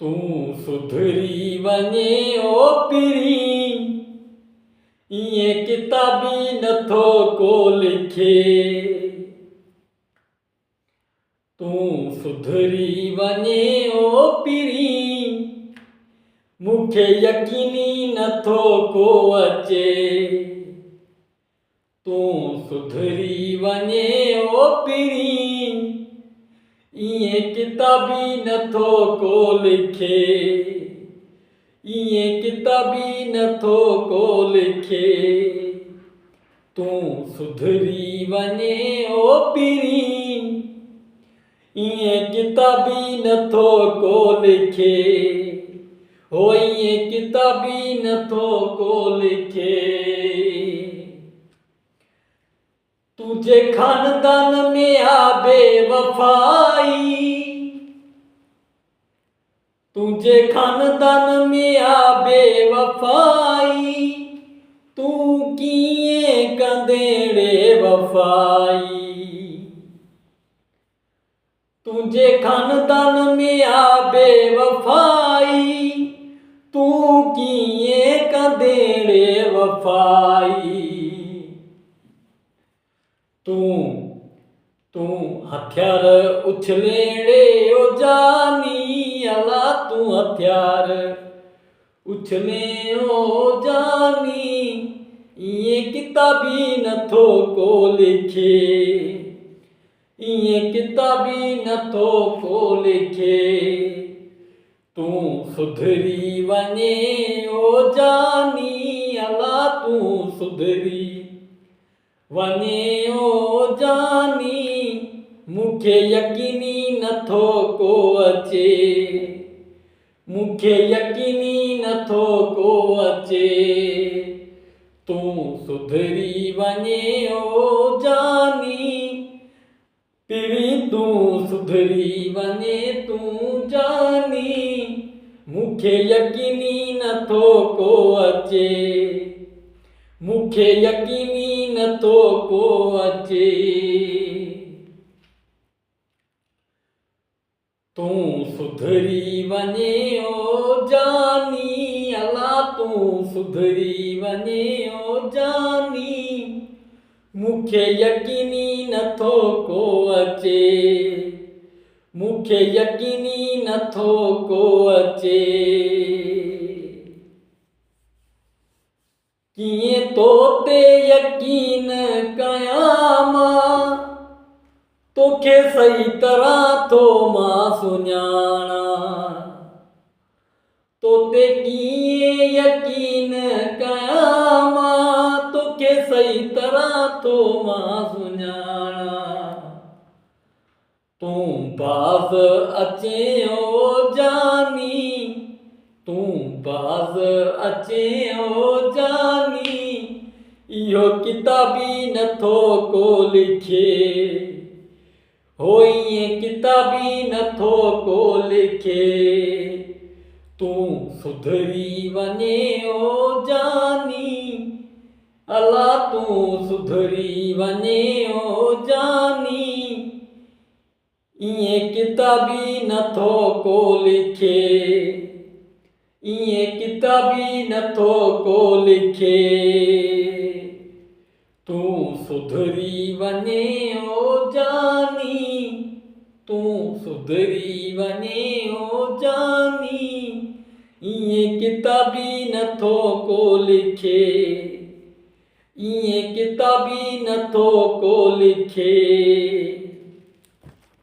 तू सुधरी वञे ओ पिरी, ईअं किताबी नथो को लिखे। तू सुधरी वञे ओ पिरी, मूंखे यकीनी नथो को अचे। तू सुधरी वञे ओ पिरी, ईअं किताबी नथो को लिखे। ईअं किताबी नथो को लिखे। तू सुधरी वञे ओ पिरी, ईअं किताबी नथो को लिखे। हो ईअं किताबी नथो को लिखे। तुझे खानदान में आ बेवफाई, तुझे खानदान में आ बेवफाई, तू कीअं कंदेड़े वफाई। तुझे खानदान में आ बेवफाई, तू कीअं कंदेड़े वफाई। तू हथियार उछलेड़े ओ जानी, अला तू हथियार उछले ओ जानी, ईअं किताबी नथो को लिखे। ईअं किताबी नथो को लिखे। तू सुधरी वञे ओ जानी, अला तू सुधरी वञे ओ जानी, मूंखे यकीनी नथो को अचे। मूंखे यकीनी नथो को अचे। तू सुधरी वञे ओ जानी, पिरी तू सुधरी वञे तू जानी, मूंखे यकीनी नथो को अचे। मूंखे यकीनी नथो को अचे। तू सुधरी वञे ओ जानी, अला तू सुधरी वञे ओ जानी, मूंखे यकीनी नथो को अचे। मूंखे यकीनी नथो को अचे। कीअं तो ते यकीन कयां मां, तोखे सही तरह थो मां सुञाणा। तो ते कीअं यकीन कयां मां, तोखे सही तरह थो मां सुञाणा। तू बाज़ अचे ओ जानी, तू बाज़ अचे ओ जानी, इहो किताबी नथो को लिखे। हो ईअं किताबी नथो को लिखे। तू सुधरी वञे ओ जानी, अला तू सुधरी वञे ओ जानी, ईअं किताबी नथो को लिखे। ईअं किताबी नथो को लिखे। तू सुधरी वञे ओ जानी, तू सुधरी वञे ओ जानी, ईअं किताबी नथो को लिखे। ईअं किताबी नथो को लिखे।